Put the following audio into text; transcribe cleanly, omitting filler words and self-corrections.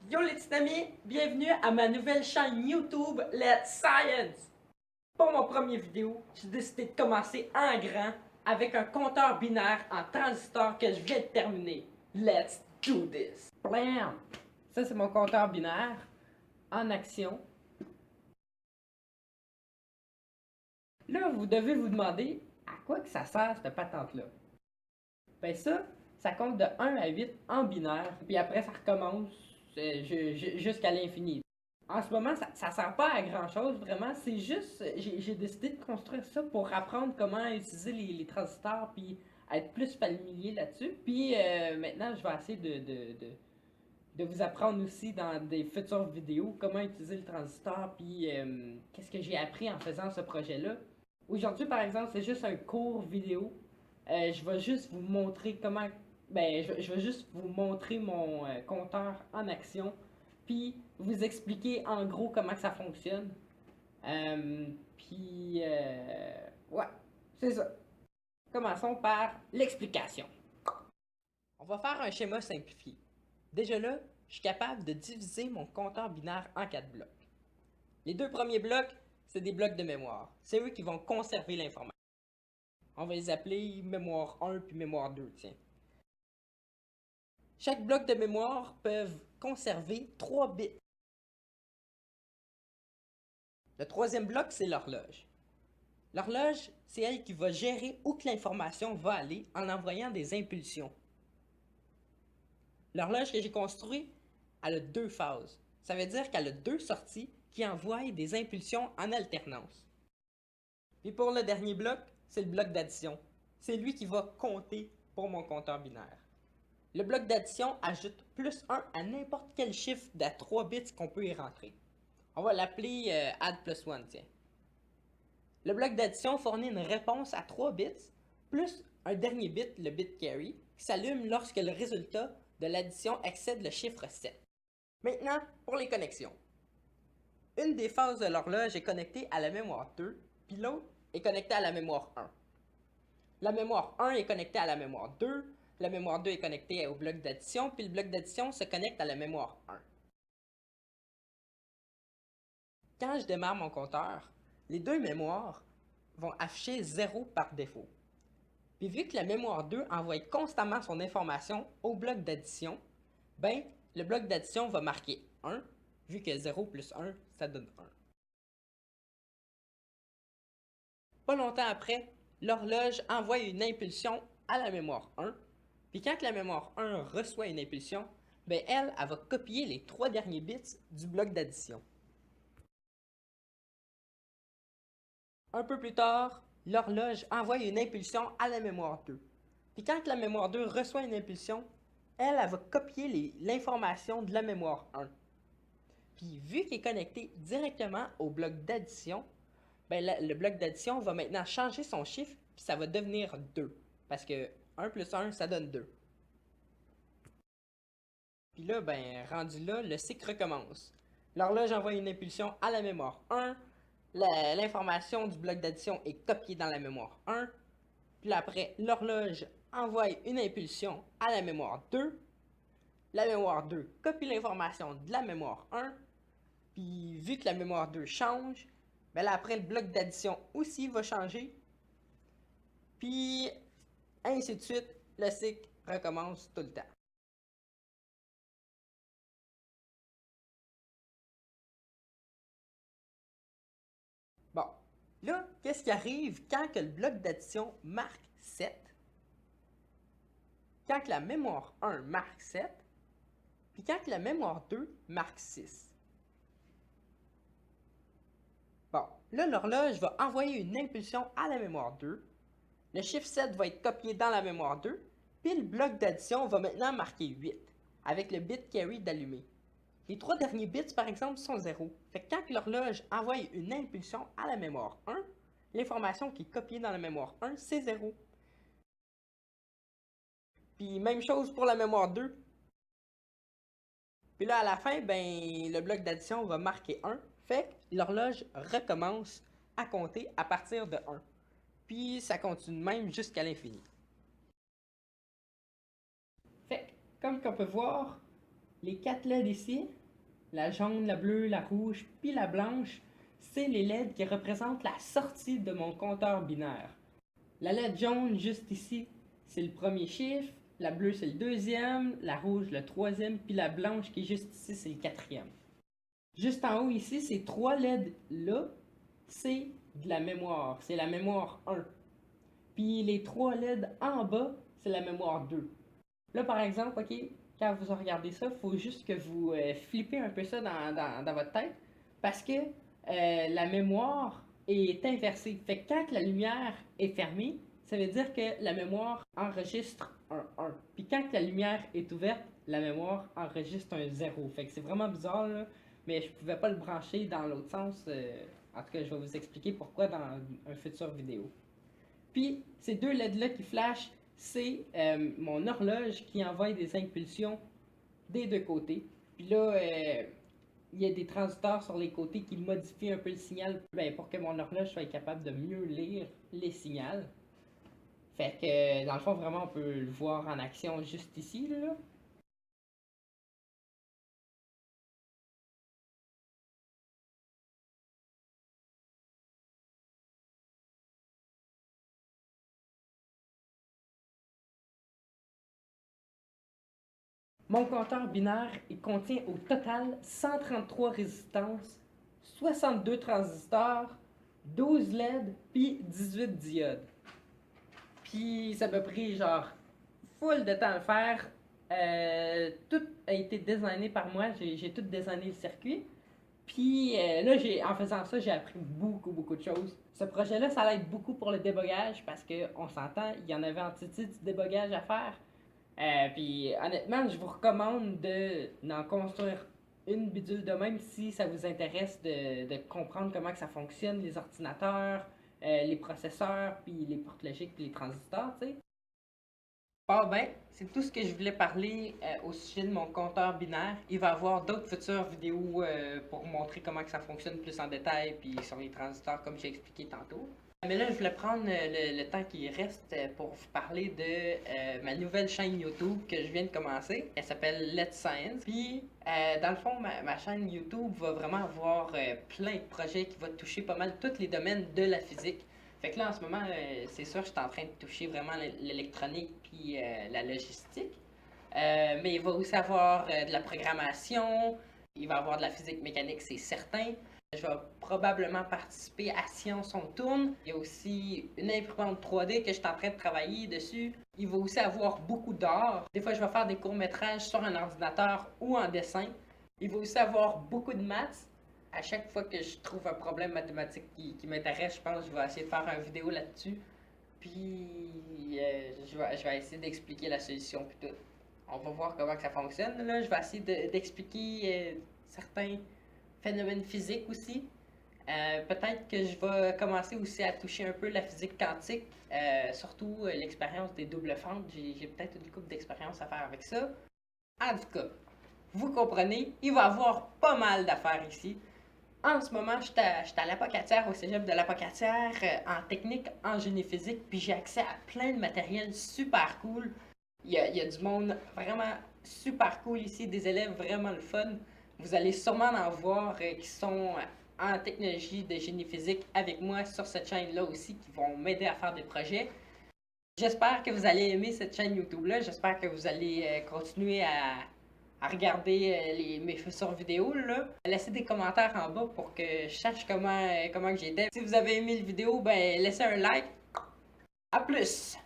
Yo les petits amis, bienvenue à ma nouvelle chaîne YouTube Let's Science! Pour mon premier vidéo, j'ai décidé de commencer en grand avec un compteur binaire en transistor que je viens de terminer. Let's do this! Blam! Ça c'est mon compteur binaire en action. Là, vous devez vous demander à quoi que ça sert cette patente-là. Ben ça compte de 1 à 8 en binaire, puis après ça recommence jusqu'à l'infini. En ce moment, ça sert pas à grand chose vraiment, c'est juste, j'ai décidé de construire ça pour apprendre comment utiliser les transistors, puis être plus familier là-dessus. Puis maintenant, je vais essayer de vous apprendre aussi dans des futures vidéos comment utiliser le transistor, puis qu'est-ce que j'ai appris en faisant ce projet-là. Aujourd'hui, par exemple, c'est juste un court vidéo. Je vais juste vous montrer comment. Ben, je vais juste vous montrer mon compteur en action, puis vous expliquer en gros comment ça fonctionne. Ouais, c'est ça. Commençons par l'explication. On va faire un schéma simplifié. Déjà là, je suis capable de diviser mon compteur binaire en 4 blocs. Les deux premiers blocs, c'est des blocs de mémoire. C'est eux qui vont conserver l'information. On va les appeler mémoire 1 puis mémoire 2, tiens. Chaque bloc de mémoire peut conserver 3 bits. Le troisième bloc, c'est l'horloge. L'horloge, c'est elle qui va gérer où que l'information va aller en envoyant des impulsions. L'horloge que j'ai construite, elle a 2 phases. Ça veut dire qu'elle a 2 sorties qui envoient des impulsions en alternance. Puis pour le dernier bloc, c'est le bloc d'addition. C'est lui qui va compter pour mon compteur binaire. Le bloc d'addition ajoute plus 1 à n'importe quel chiffre de 3 bits qu'on peut y rentrer. On va l'appeler add plus 1, tiens. Le bloc d'addition fournit une réponse à 3 bits, plus un dernier bit, le bit carry, qui s'allume lorsque le résultat de l'addition excède le chiffre 7. Maintenant, pour les connexions. Une des phases de l'horloge est connectée à la mémoire 2, puis l'autre est connectée à la mémoire 1. La mémoire 1 est connectée à la mémoire 2, la mémoire 2 est connectée au bloc d'addition, puis le bloc d'addition se connecte à la mémoire 1. Quand je démarre mon compteur, les deux mémoires vont afficher 0 par défaut. Puis vu que la mémoire 2 envoie constamment son information au bloc d'addition, ben le bloc d'addition va marquer 1, vu que 0 plus 1, ça donne 1. Pas longtemps après, l'horloge envoie une impulsion à la mémoire 1, puis quand la mémoire 1 reçoit une impulsion, ben elle va copier les 3 derniers bits du bloc d'addition. Un peu plus tard, l'horloge envoie une impulsion à la mémoire 2. Puis quand la mémoire 2 reçoit une impulsion, elle va copier l'information de la mémoire 1. Puis vu qu'il est connecté directement au bloc d'addition, ben le bloc d'addition va maintenant changer son chiffre, puis ça va devenir 2. Parce que 1 plus 1, ça donne 2. Puis là, ben rendu là, le cycle recommence. L'horloge envoie une impulsion à la mémoire 1, l'information du bloc d'addition est copiée dans la mémoire 1, puis après, l'horloge envoie une impulsion à la mémoire 2, la mémoire 2 copie l'information de la mémoire 1, puis vu que la mémoire 2 change, ben là après, le bloc d'addition aussi va changer, puis ainsi de suite, le cycle recommence tout le temps. Bon, là, qu'est-ce qui arrive quand que le bloc d'addition marque 7? Quand que la mémoire 1 marque 7, puis quand que la mémoire 2 marque 6. Bon, là, l'horloge va envoyer une impulsion à la mémoire 2. Le chiffre 7 va être copié dans la mémoire 2, puis le bloc d'addition va maintenant marquer 8, avec le bit carry d'allumé. Les 3 derniers bits, par exemple, sont 0. Fait que quand l'horloge envoie une impulsion à la mémoire 1, l'information qui est copiée dans la mémoire 1, c'est 0. Puis même chose pour la mémoire 2. Puis là, à la fin, ben, le bloc d'addition va marquer 1. Fait que l'horloge recommence à compter à partir de 1. Puis ça continue même jusqu'à l'infini. Fait que, comme qu'on peut voir, Les 4 LED ici, la jaune, la bleue, la rouge, puis la blanche, c'est les LED qui représentent la sortie de mon compteur binaire. La LED jaune, juste ici, c'est le premier chiffre, la bleue, c'est le deuxième, la rouge, le troisième, puis la blanche qui est juste ici, c'est le quatrième. Juste en haut ici, ces 3 LED-là, c'est de la mémoire. C'est la mémoire 1. Puis les 3 LED en bas, c'est la mémoire 2. Là, par exemple, OK, quand vous regardez ça, il faut juste que vous flippez un peu ça dans votre tête parce que la mémoire est inversée. Fait que quand la lumière est fermée, ça veut dire que la mémoire enregistre un 1. Puis quand la lumière est ouverte, la mémoire enregistre un 0. Fait que c'est vraiment bizarre, là, mais je pouvais pas le brancher dans l'autre sens. En tout cas, je vais vous expliquer pourquoi dans un futur vidéo. Puis ces 2 LED-là qui flashent, c'est mon horloge qui envoie des impulsions des 2 côtés. Puis là, il y a des transistors sur les côtés qui modifient un peu le signal pour que mon horloge soit capable de mieux lire les signaux. Fait que dans le fond, vraiment, on peut le voir en action juste ici, là. Mon compteur binaire, il contient au total 133 résistances, 62 transistors, 12 LED, puis 18 diodes. Puis ça m'a pris genre full de temps à le faire. Tout a été designé par moi. J'ai tout designé le circuit. Puis là, en faisant ça, j'ai appris beaucoup de choses. Ce projet-là, ça va être beaucoup pour le débogage parce qu'on s'entend, il y en avait en titi du débogage à faire. Puis honnêtement, je vous recommande d'en construire une bidule de même si ça vous intéresse de comprendre comment que ça fonctionne, les ordinateurs, les processeurs, puis les portes logiques, puis les transistors, tu sais. Bon ben, c'est tout ce que je voulais parler au sujet de mon compteur binaire. Il va y avoir d'autres futures vidéos pour montrer comment que ça fonctionne plus en détail, puis sur les transistors comme j'ai expliqué tantôt. Mais là, je voulais prendre le temps qui reste pour vous parler de ma nouvelle chaîne YouTube que je viens de commencer. Elle s'appelle Let's Science. Puis, dans le fond, ma chaîne YouTube va vraiment avoir plein de projets qui vont toucher pas mal tous les domaines de la physique. Fait que là, en ce moment, c'est sûr, je suis en train de toucher vraiment l'électronique puis la logistique. Mais il va aussi avoir de la programmation, il va avoir de la physique mécanique, c'est certain. Je vais probablement participer à Science on tourne. Il y a aussi une imprimante 3D que je suis en train de travailler dessus. Il va aussi avoir beaucoup d'art. Des fois, je vais faire des courts-métrages sur un ordinateur ou en dessin. Il va aussi avoir beaucoup de maths. À chaque fois que je trouve un problème mathématique qui m'intéresse, je pense que je vais essayer de faire une vidéo là-dessus. Puis, je vais essayer d'expliquer la solution puis tout. On va voir comment que ça fonctionne. Là, je vais essayer d'expliquer certains phénomènes physiques aussi. Peut-être que je vais commencer aussi à toucher un peu la physique quantique, surtout l'expérience des doubles fentes. J'ai peut-être une couple d'expérience à faire avec ça. En tout cas, vous comprenez, il va y avoir pas mal d'affaires ici. En ce moment, je suis à l'Apocatière, au cégep de l'Apocatière, en technique, en génie physique, puis j'ai accès à plein de matériel super cool. Il y a du monde vraiment super cool ici, des élèves vraiment le fun. Vous allez sûrement en voir qui sont en technologie de génie physique avec moi sur cette chaîne-là aussi, qui vont m'aider à faire des projets. J'espère que vous allez aimer cette chaîne YouTube-là. J'espère que vous allez continuer à regarder mes futures vidéos. Là. Laissez des commentaires en bas pour que je sache comment que j'étais. Si vous avez aimé la vidéo, ben laissez un like. À plus!